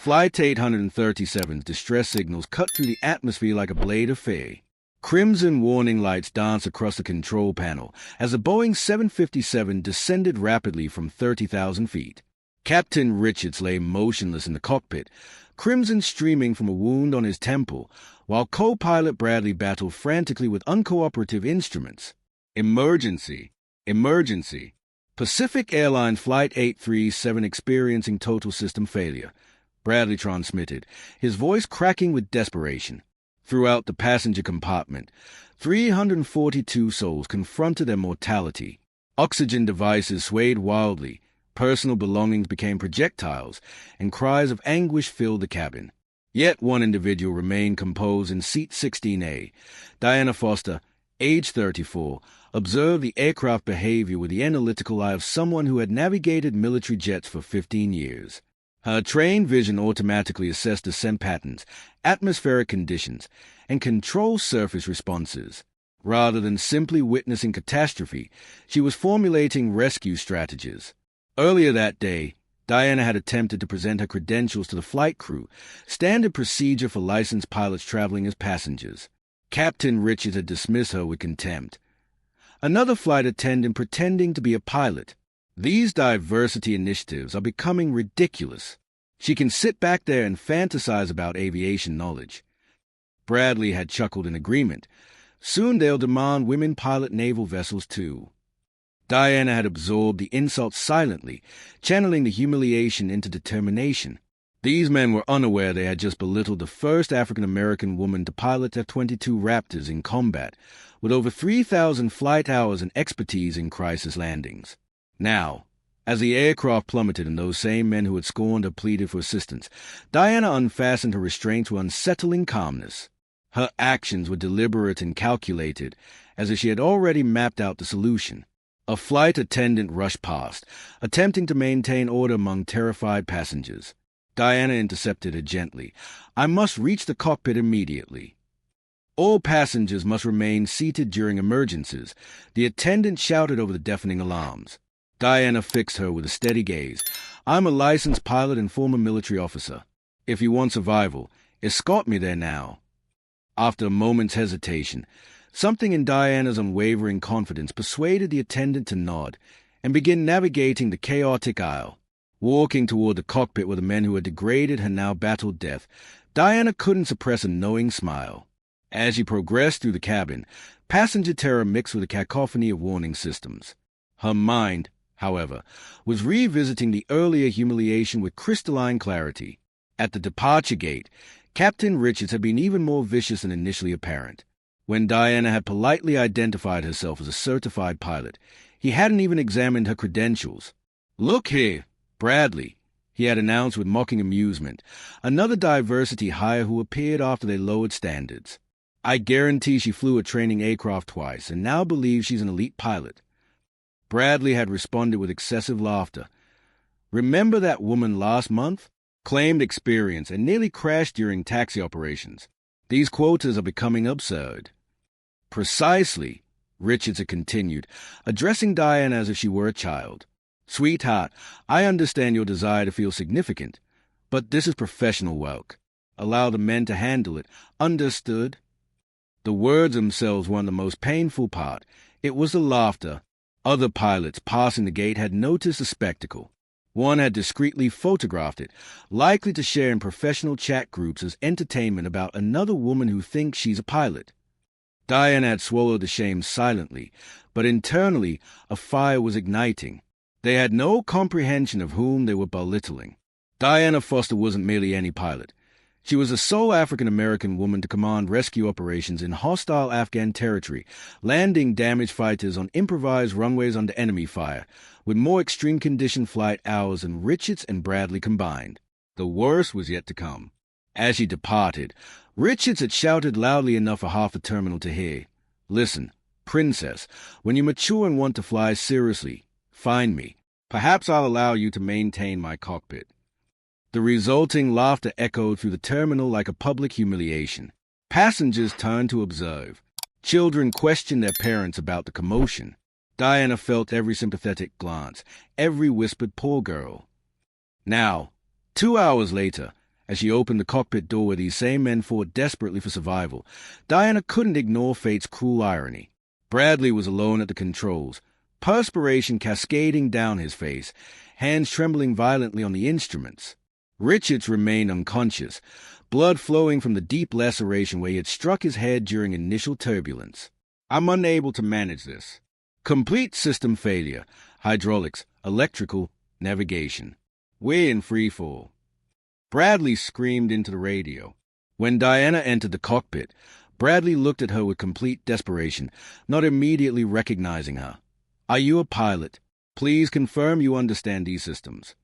Flight 837's distress signals cut through the atmosphere like a blade of fire. Crimson warning lights danced across the control panel as the Boeing 757 descended rapidly from 30,000 feet. Captain Richards lay motionless in the cockpit, crimson streaming from a wound on his temple, while co-pilot Bradley battled frantically with uncooperative instruments. Emergency! Emergency! Pacific Airlines Flight 837 experiencing total system failure, Bradley transmitted, his voice cracking with desperation. Throughout the passenger compartment, 342 souls confronted their mortality. Oxygen devices swayed wildly, personal belongings became projectiles, and cries of anguish filled the cabin. Yet one individual remained composed in seat 16A. Diana Foster, age 34, observed the aircraft behavior with the analytical eye of someone who had navigated military jets for 15 years. Her trained vision automatically assessed descent patterns, atmospheric conditions, and control surface responses. Rather than simply witnessing catastrophe, she was formulating rescue strategies. Earlier that day, Diana had attempted to present her credentials to the flight crew, standard procedure for licensed pilots traveling as passengers. Captain Richards had dismissed her with contempt. Another flight attendant pretending to be a pilot. These diversity initiatives are becoming ridiculous. She can sit back there and fantasize about aviation knowledge. Bradley had chuckled in agreement. Soon they'll demand women pilot naval vessels too. Diana had absorbed the insult silently, channeling the humiliation into determination. These men were unaware they had just belittled the first African-American woman to pilot F-22 Raptors in combat, with over 3,000 flight hours and expertise in crisis landings. Now, as the aircraft plummeted and those same men who had scorned her pleaded for assistance, Diana unfastened her restraints with unsettling calmness. Her actions were deliberate and calculated, as if she had already mapped out the solution. A flight attendant rushed past, attempting to maintain order among terrified passengers. Diana intercepted her gently. "I must reach the cockpit immediately." "All passengers must remain seated during emergencies," the attendant shouted over the deafening alarms. Diana fixed her with a steady gaze. "I'm a licensed pilot and former military officer. If you want survival, escort me there now." After a moment's hesitation, something in Diana's unwavering confidence persuaded the attendant to nod and begin navigating the chaotic aisle. Walking toward the cockpit with the men who had degraded her now battled death, Diana couldn't suppress a knowing smile. As she progressed through the cabin, passenger terror mixed with a cacophony of warning systems. Her mind, however, was revisiting the earlier humiliation with crystalline clarity. At the departure gate, Captain Richards had been even more vicious than initially apparent. When Diana had politely identified herself as a certified pilot, he hadn't even examined her credentials. "Look here, Bradley," he had announced with mocking amusement, another diversity hire who appeared after they lowered standards. "I guarantee she flew a training aircraft twice and now believes she's an elite pilot." Bradley had responded with excessive laughter. "Remember that woman last month? Claimed experience and nearly crashed during taxi operations. These quotas are becoming absurd." "Precisely," Richards had continued, addressing Diana as if she were a child. "Sweetheart, I understand your desire to feel significant, but this is professional work. Allow the men to handle it. Understood?" The words themselves weren't the most painful part. It was the laughter. Other pilots passing the gate had noticed the spectacle. One had discreetly photographed it, likely to share in professional chat groups as entertainment about another woman who thinks she's a pilot. Diana had swallowed the shame silently, but internally a fire was igniting. They had no comprehension of whom they were belittling. Diana Foster wasn't merely any pilot. She was the sole African-American woman to command rescue operations in hostile Afghan territory, landing damaged fighters on improvised runways under enemy fire, with more extreme condition flight hours than Richards and Bradley combined. The worst was yet to come. As she departed, Richards had shouted loudly enough for half the terminal to hear. "Listen, Princess, when you mature and want to fly seriously, find me. Perhaps I'll allow you to maintain my cockpit." The resulting laughter echoed through the terminal like a public humiliation. Passengers turned to observe. Children questioned their parents about the commotion. Diana felt every sympathetic glance, every whispered "poor girl." Now, 2 hours later, As she opened the cockpit door where these same men fought desperately for survival, Diana couldn't ignore fate's cruel irony. Bradley was alone at the controls, perspiration cascading down his face, hands trembling violently on the instruments. Richards remained unconscious, blood flowing from the deep laceration where he had struck his head during initial turbulence. "I'm unable to manage this. Complete system failure. Hydraulics, electrical, navigation. We're in freefall." Bradley screamed into the radio. When Diana entered the cockpit, Bradley looked at her with complete desperation, not immediately recognizing her. "Are you a pilot? Please confirm you understand these systems."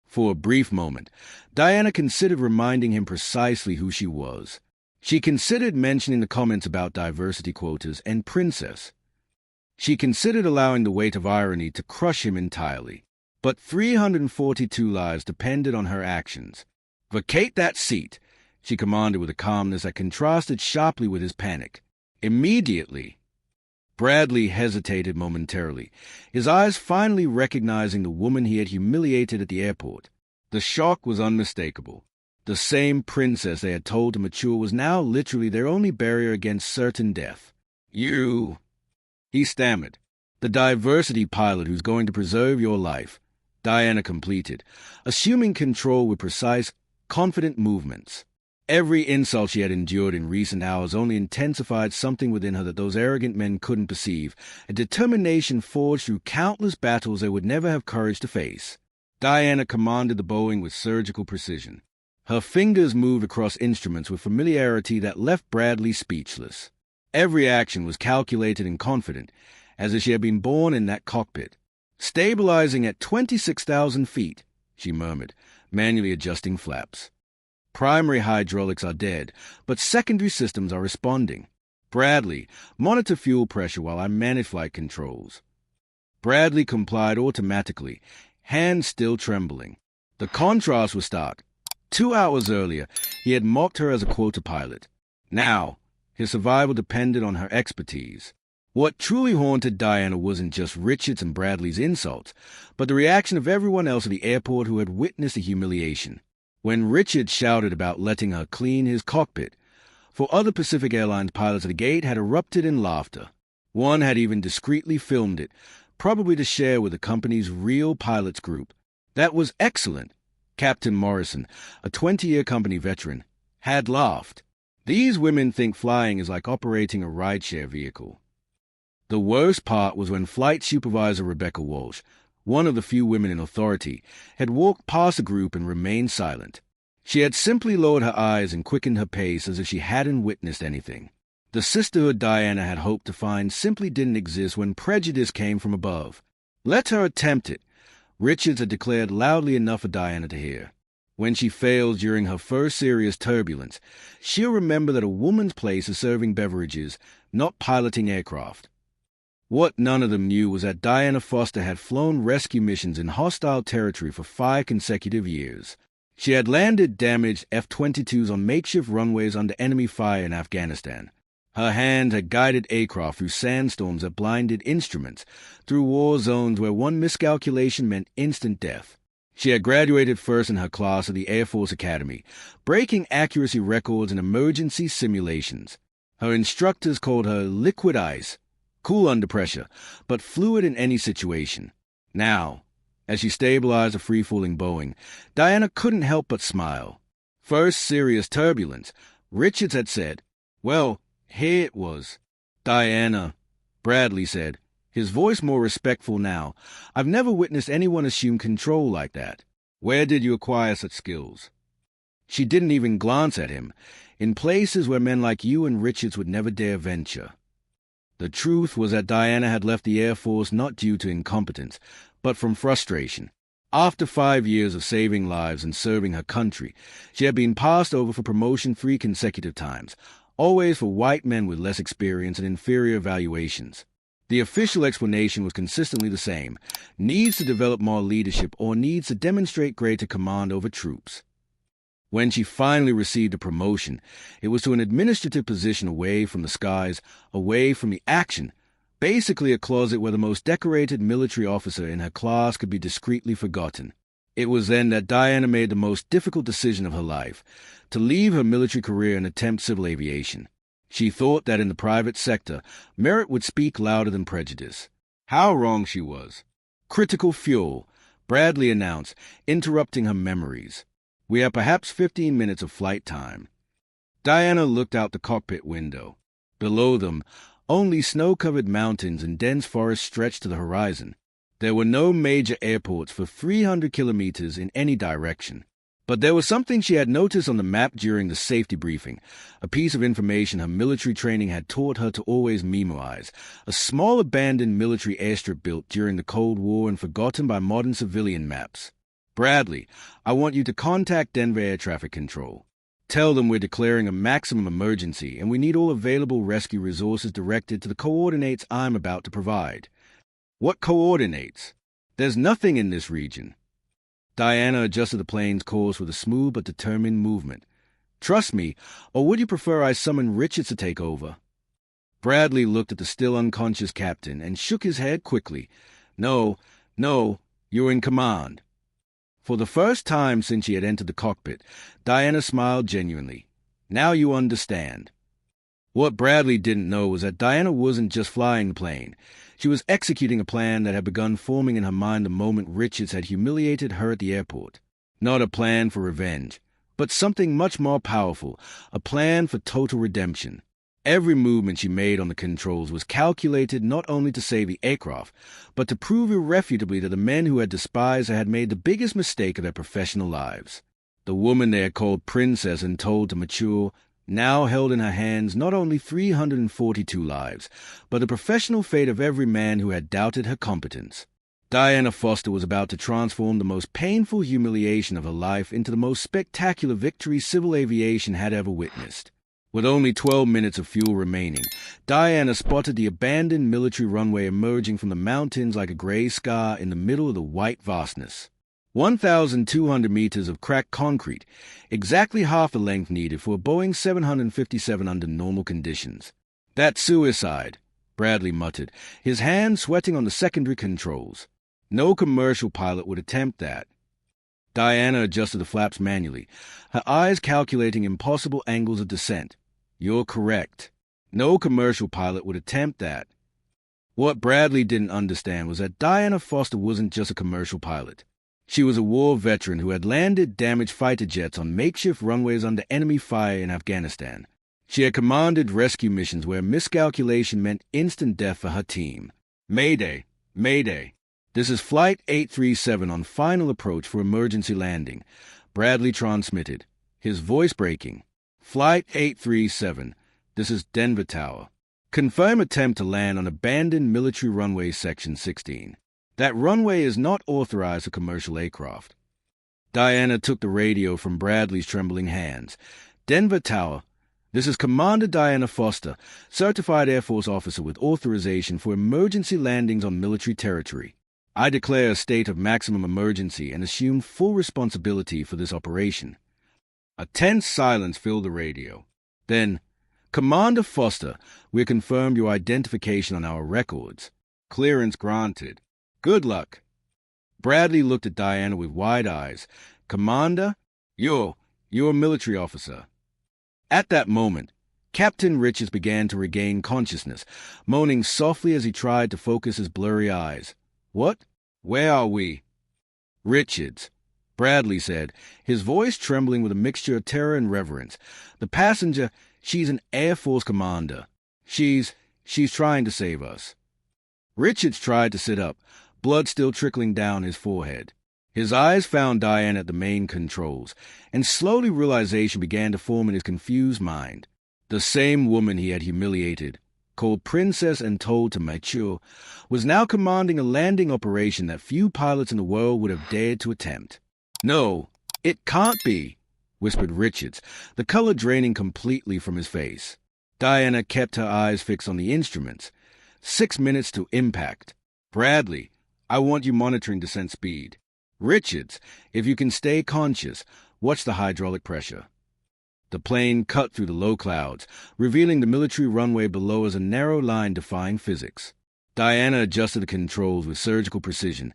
For a brief moment, Diana considered reminding him precisely who she was. She considered mentioning the comments about diversity quotas and princess. She considered allowing the weight of irony to crush him entirely. But 342 lives depended on her actions. "Vacate that seat," she commanded with a calmness that contrasted sharply with his panic. Immediately. Bradley hesitated momentarily, his eyes finally recognizing the woman he had humiliated at the airport. The shock was unmistakable. The same princess they had told to mature was now literally their only barrier against certain death. "You," he stammered. "The diversity pilot who's going to preserve your life," Diana completed, assuming control with precise, confident movements. Every insult she had endured in recent hours only intensified something within her that those arrogant men couldn't perceive, a determination forged through countless battles they would never have courage to face. Diana commanded the Boeing with surgical precision. Her fingers moved across instruments with familiarity that left Bradley speechless. Every action was calculated and confident, as if she had been born in that cockpit. "Stabilizing at 26,000 feet, she murmured, manually adjusting flaps. "Primary hydraulics are dead, but secondary systems are responding. Bradley, monitor fuel pressure while I manage flight controls." Bradley complied automatically, hands still trembling. The contrast was stark. 2 hours earlier, he had mocked her as a quota pilot. Now, his survival depended on her expertise. What truly haunted Diana wasn't just Richards and Bradley's insults, but the reaction of everyone else at the airport who had witnessed the humiliation. When Richards shouted about letting her clean his cockpit, 4 other Pacific Airlines pilots at the gate had erupted in laughter. One had even discreetly filmed it, probably to share with the company's real pilots group. "That was excellent," Captain Morrison, a 20-year company veteran, had laughed. "These women think flying is like operating a rideshare vehicle." The worst part was when Flight Supervisor Rebecca Walsh, one of the few women in authority, had walked past the group and remained silent. She had simply lowered her eyes and quickened her pace as if she hadn't witnessed anything. The sisterhood Diana had hoped to find simply didn't exist when prejudice came from above. "Let her attempt it," Richards had declared loudly enough for Diana to hear. When she fails during her first serious turbulence, she'll remember that a woman's place is serving beverages, not piloting aircraft. What none of them knew was that Diana Foster had flown rescue missions in hostile territory for 5 consecutive years. She had landed damaged F-22s on makeshift runways under enemy fire in Afghanistan. Her hand had guided aircraft through sandstorms that blinded instruments, through war zones where one miscalculation meant instant death. She had graduated first in her class at the Air Force Academy, breaking accuracy records in emergency simulations. Her instructors called her liquid ice, cool under pressure, but fluid in any situation. Now, as she stabilized a free-falling Boeing, Diana couldn't help but smile. First serious turbulence, Richards had said, "Well, here it was." "Diana," Bradley said, his voice more respectful now, "I've never witnessed anyone assume control like that. Where did you acquire such skills?" She didn't even glance at him, in places where men like you and Richards would never dare venture. The truth was that Diana had left the Air Force not due to incompetence, but from frustration. After 5 years of saving lives and serving her country, she had been passed over for promotion 3 consecutive times, always for white men with less experience and inferior evaluations. The official explanation was consistently the same: needs to develop more leadership or needs to demonstrate greater command over troops. When she finally received a promotion, it was to an administrative position away from the skies, away from the action, basically a closet where the most decorated military officer in her class could be discreetly forgotten. It was then that Diana made the most difficult decision of her life, to leave her military career and attempt civil aviation. She thought that in the private sector, merit would speak louder than prejudice. How wrong she was. Critical fuel, Bradley announced, interrupting her memories. We have perhaps 15 minutes of flight time. Diana looked out the cockpit window. Below them, only snow-covered mountains and dense forest stretched to the horizon. There were no major airports for 300 kilometers in any direction. But there was something she had noticed on the map during the safety briefing, a piece of information her military training had taught her to always memorize, a small abandoned military airstrip built during the Cold War and forgotten by modern civilian maps. Bradley, I want you to contact Denver Air Traffic Control. Tell them we're declaring a maximum emergency and we need all available rescue resources directed to the coordinates I'm about to provide. What coordinates? There's nothing in this region. Diana adjusted the plane's course with a smooth but determined movement. Trust me, or would you prefer I summon Richards to take over? Bradley looked at the still unconscious captain and shook his head quickly. No, you're in command. For the first time since she had entered the cockpit, Diana smiled genuinely. Now you understand. What Bradley didn't know was that Diana wasn't just flying the plane. She was executing a plan that had begun forming in her mind the moment Richards had humiliated her at the airport. Not a plan for revenge, but something much more powerful, a plan for total redemption. Every movement she made on the controls was calculated not only to save the aircraft, but to prove irrefutably that the men who had despised her had made the biggest mistake of their professional lives. The woman they had called princess and told to mature now held in her hands not only 342 lives, but the professional fate of every man who had doubted her competence. Diana Foster was about to transform the most painful humiliation of her life into the most spectacular victory civil aviation had ever witnessed. With only 12 minutes of fuel remaining, Diana spotted the abandoned military runway emerging from the mountains like a gray scar in the middle of the white vastness. 1,200 meters of cracked concrete, exactly half the length needed for a Boeing 757 under normal conditions. That's suicide, Bradley muttered, his hand sweating on the secondary controls. No commercial pilot would attempt that. Diana adjusted the flaps manually, her eyes calculating impossible angles of descent. You're correct. No commercial pilot would attempt that. What Bradley didn't understand was that Diana Foster wasn't just a commercial pilot. She was a war veteran who had landed damaged fighter jets on makeshift runways under enemy fire in Afghanistan. She had commanded rescue missions where miscalculation meant instant death for her team. Mayday! Mayday! This is Flight 837 on final approach for emergency landing, Bradley transmitted, his voice breaking. Flight 837, this is Denver Tower. Confirm attempt to land on abandoned military runway section 16. That runway is not authorized for commercial aircraft. Diana took the radio from Bradley's trembling hands. Denver Tower, this is Commander Diana Foster, certified Air Force officer with authorization for emergency landings on military territory. I declare a state of maximum emergency and assume full responsibility for this operation. A tense silence filled the radio. Then, Commander Foster, we confirmed your identification on our records. Clearance granted. Good luck. Bradley looked at Diana with wide eyes. Commander, you're a military officer. At that moment, Captain Richards began to regain consciousness, moaning softly as he tried to focus his blurry eyes. What? Where are we? Richards, Bradley said, his voice trembling with a mixture of terror and reverence. The passenger, she's an Air Force commander. She's trying to save us. Richards tried to sit up, blood still trickling down his forehead. His eyes found Diane at the main controls, and slowly realization began to form in his confused mind. The same woman he had humiliated, called princess and told to mature, was now commanding a landing operation that few pilots in the world would have dared to attempt. No, it can't be, whispered Richards, the color draining completely from his face. Diana kept her eyes fixed on the instruments. 6 minutes to impact. Bradley, I want you monitoring descent speed. Richards, if you can stay conscious, watch the hydraulic pressure. The plane cut through the low clouds, revealing the military runway below as a narrow line defying physics. Diana adjusted the controls with surgical precision,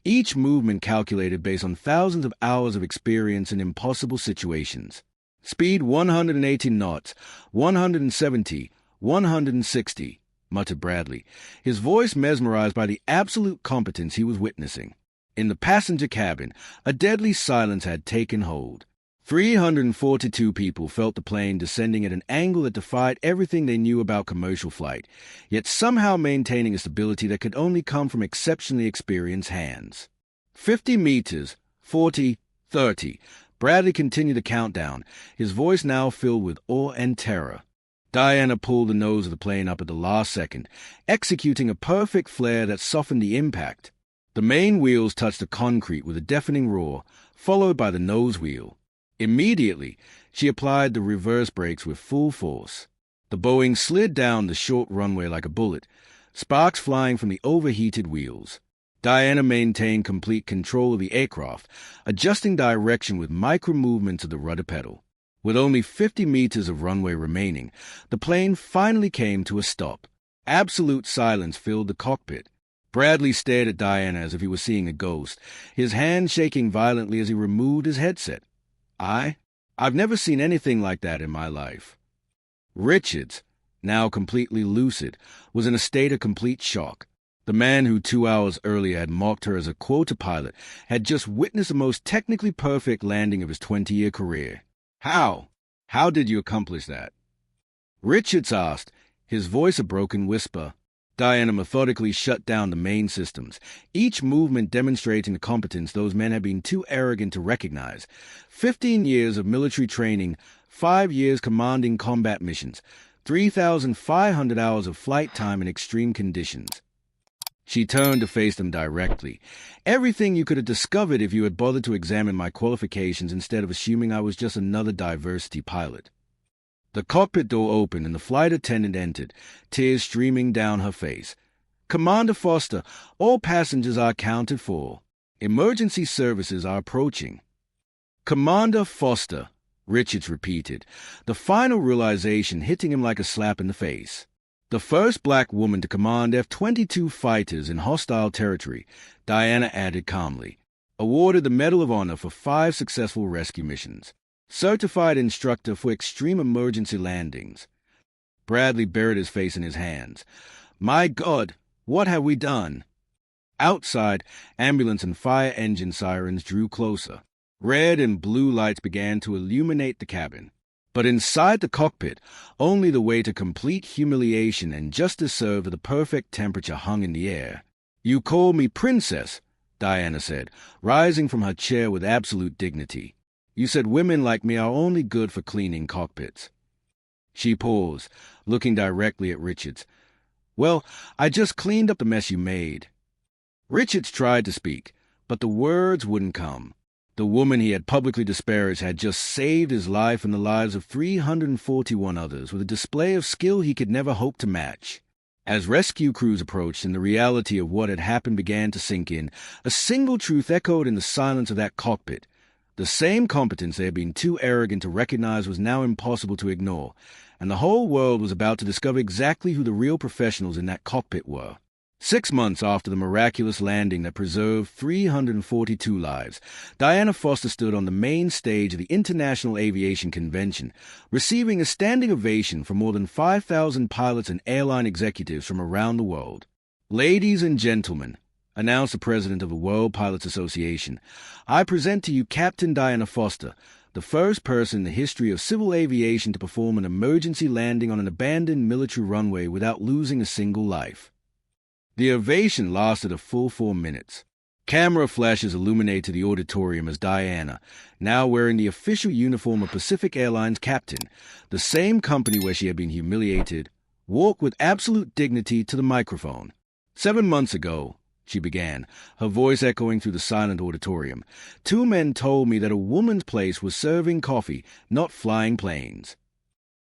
each movement calculated based on thousands of hours of experience in impossible situations. Speed 180 knots, 170, 160, muttered Bradley, his voice mesmerized by the absolute competence he was witnessing. In the passenger cabin, a deadly silence had taken hold. 342 people felt the plane descending at an angle that defied everything they knew about commercial flight, yet somehow maintaining a stability that could only come from exceptionally experienced hands. 50 meters, 40, 30. Bradley continued the countdown, his voice now filled with awe and terror. Diana pulled the nose of the plane up at the last second, executing a perfect flare that softened the impact. The main wheels touched the concrete with a deafening roar, followed by the nose wheel. Immediately, she applied the reverse brakes with full force. The Boeing slid down the short runway like a bullet, sparks flying from the overheated wheels. Diana maintained complete control of the aircraft, adjusting direction with micro-movements of the rudder pedal. With only 50 meters of runway remaining, the plane finally came to a stop. Absolute silence filled the cockpit. Bradley stared at Diana as if he were seeing a ghost, his hand shaking violently as he removed his headset. I've never seen anything like that in my life. Richards, now completely lucid, was in a state of complete shock. The man who 2 hours earlier had mocked her as a quota pilot had just witnessed the most technically perfect landing of his 20-year career. How did you accomplish that? Richards asked, his voice a broken whisper. Diana methodically shut down the main systems, each movement demonstrating the competence those men had been too arrogant to recognize. 15 years of military training, 5 years commanding combat missions, 3,500 hours of flight time in extreme conditions. She turned to face them directly. Everything you could have discovered if you had bothered to examine my qualifications instead of assuming I was just another diversity pilot. The cockpit door opened and the flight attendant entered, tears streaming down her face. Commander Foster, all passengers are accounted for. Emergency services are approaching. Commander Foster, Richards repeated, the final realization hitting him like a slap in the face. The first black woman to command F-22 fighters in hostile territory, Diana added calmly, awarded the Medal of Honor for 5 successful rescue missions. Certified instructor for extreme emergency landings. Bradley buried his face in his hands. My God, what have we done? Outside, ambulance and fire engine sirens drew closer. Red and blue lights began to illuminate the cabin. But inside the cockpit, only the weight of complete humiliation and justice served of the perfect temperature hung in the air. You call me princess, Diana said, rising from her chair with absolute dignity. You said women like me are only good for cleaning cockpits. She paused, looking directly at Richards. Well, I just cleaned up the mess you made. Richards tried to speak, but the words wouldn't come. The woman he had publicly disparaged had just saved his life and the lives of 341 others with a display of skill he could never hope to match. As rescue crews approached and the reality of what had happened began to sink in, a single truth echoed in the silence of that cockpit. The same competence they had been too arrogant to recognize was now impossible to ignore, and the whole world was about to discover exactly who the real professionals in that cockpit were. 6 months after the miraculous landing that preserved 342 lives, Diana Foster stood on the main stage of the International Aviation Convention, receiving a standing ovation from more than 5,000 pilots and airline executives from around the world. Ladies and gentlemen, announced the president of the World Pilots Association, I present to you Captain Diana Foster, the first person in the history of civil aviation to perform an emergency landing on an abandoned military runway without losing a single life. The ovation lasted a full 4 minutes. Camera flashes illuminated the auditorium as Diana, now wearing the official uniform of Pacific Airlines captain, the same company where she had been humiliated, walked with absolute dignity to the microphone. 7 months ago, she began, her voice echoing through the silent auditorium, 2 men told me that a woman's place was serving coffee, not flying planes.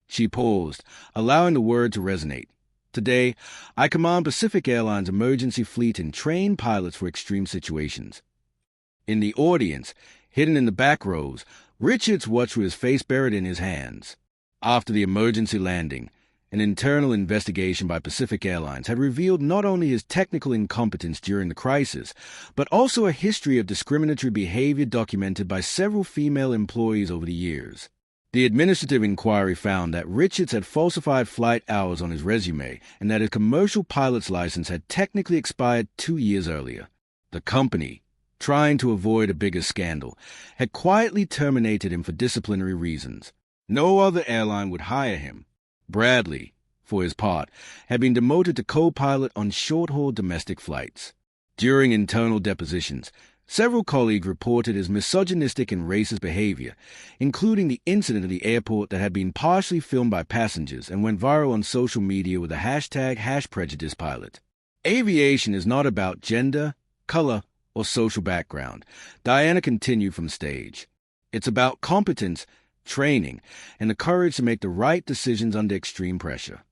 She paused, allowing the word to resonate. Today, I command Pacific Airlines' emergency fleet and train pilots for extreme situations. In the audience, hidden in the back rows, Richards watched with his face buried in his hands. After the emergency landing, An internal investigation by Pacific Airlines had revealed not only his technical incompetence during the crisis, but also a history of discriminatory behavior documented by several female employees over the years. The administrative inquiry found that Richards had falsified flight hours on his resume and that his commercial pilot's license had technically expired 2 years earlier. The company, trying to avoid a bigger scandal, had quietly terminated him for disciplinary reasons. No other airline would hire him. Bradley, for his part, had been demoted to co-pilot on short-haul domestic flights. During internal depositions, several colleagues reported his misogynistic and racist behavior, including the incident at the airport that had been partially filmed by passengers and went viral on social media with the hashtag #PrejudicePilot. Aviation is not about gender, color, or social background, Diana continued from stage. It's about competence, training, and the courage to make the right decisions under extreme pressure.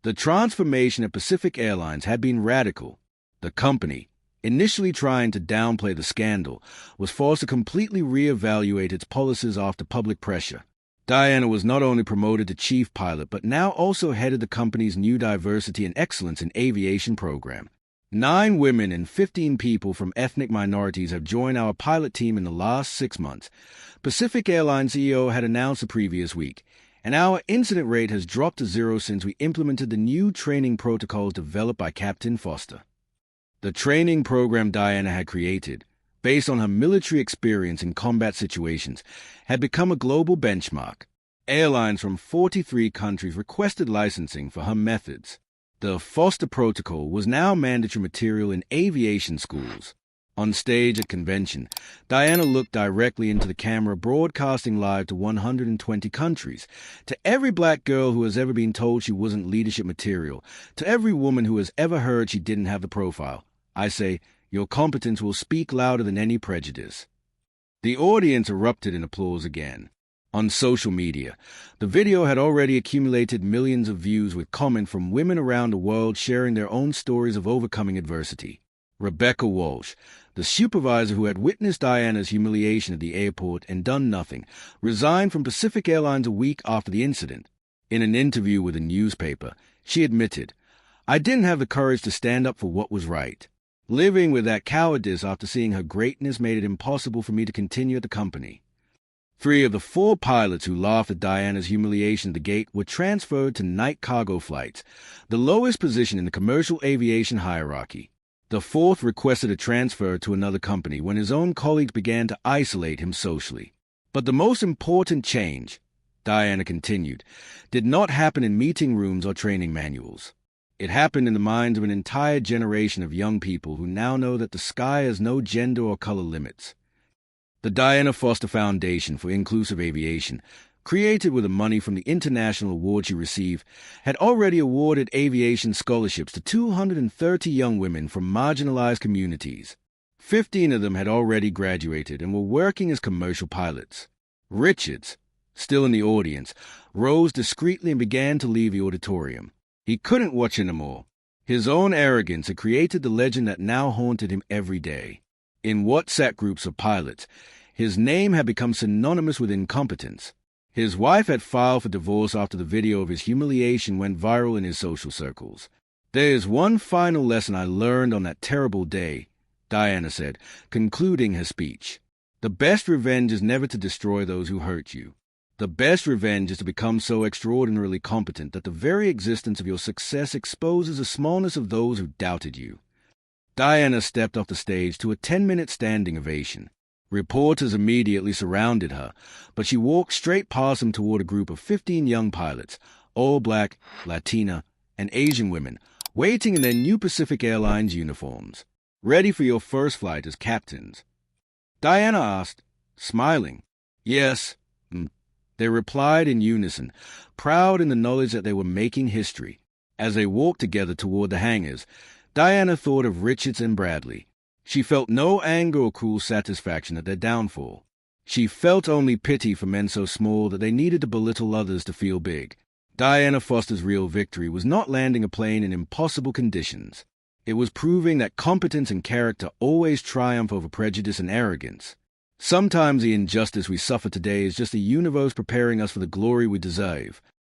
The transformation at Pacific Airlines had been radical. The company, initially trying to downplay the scandal, was forced to completely reevaluate its policies after public pressure. Diana was not only promoted to chief pilot, but now also headed the company's new Diversity and Excellence in Aviation program. 9 women and 15 people from ethnic minorities have joined our pilot team in the last 6 months, Pacific Airlines CEO had announced the previous week, and our incident rate has dropped to 0 since we implemented the new training protocols developed by Captain Foster. The training program Diana had created, based on her military experience in combat situations, had become a global benchmark. Airlines from 43 countries requested licensing for her methods. The Foster Protocol was now mandatory material in aviation schools. On stage at convention, Diana looked directly into the camera, broadcasting live to 120 countries. To every black girl who has ever been told she wasn't leadership material, to every woman who has ever heard she didn't have the profile, I say, your competence will speak louder than any prejudice. The audience erupted in applause again. On social media, the video had already accumulated millions of views with comments from women around the world sharing their own stories of overcoming adversity. Rebecca Walsh, the supervisor who had witnessed Diana's humiliation at the airport and done nothing, resigned from Pacific Airlines a week after the incident. In an interview with a newspaper, she admitted, "I didn't have the courage to stand up for what was right. Living with that cowardice after seeing her greatness made it impossible for me to continue at the company." 3 of the 4 pilots who laughed at Diana's humiliation at the gate were transferred to night cargo flights, the lowest position in the commercial aviation hierarchy. The 4th requested a transfer to another company when his own colleagues began to isolate him socially. But the most important change, Diana continued, did not happen in meeting rooms or training manuals. It happened in the minds of an entire generation of young people who now know that the sky has no gender or color limits. The Diana Foster Foundation for Inclusive Aviation, created with the money from the international award she received, had already awarded aviation scholarships to 230 young women from marginalized communities. 15 of them had already graduated and were working as commercial pilots. Richards, still in the audience, rose discreetly and began to leave the auditorium. He couldn't watch anymore. His own arrogance had created the legend that now haunted him every day. In WhatsApp groups of pilots, his name had become synonymous with incompetence. His wife had filed for divorce after the video of his humiliation went viral in his social circles. "There is one final lesson I learned on that terrible day," Diana said, concluding her speech. "The best revenge is never to destroy those who hurt you. The best revenge is to become so extraordinarily competent that the very existence of your success exposes the smallness of those who doubted you." Diana stepped off the stage to a 10-minute standing ovation. Reporters immediately surrounded her, but she walked straight past them toward a group of 15 young pilots, all black, Latina, and Asian women, waiting in their new Pacific Airlines uniforms, ready for your first flight as captains. Diana asked, smiling. "Yes." They replied in unison, proud in the knowledge that they were making history. As they walked together toward the hangars, Diana thought of Richards and Bradley. She felt no anger or cruel satisfaction at their downfall. She felt only pity for men so small that they needed to belittle others to feel big. Diana Foster's real victory was not landing a plane in impossible conditions. It was proving that competence and character always triumph over prejudice and arrogance. Sometimes the injustice we suffer today is just the universe preparing us for the glory we deserve.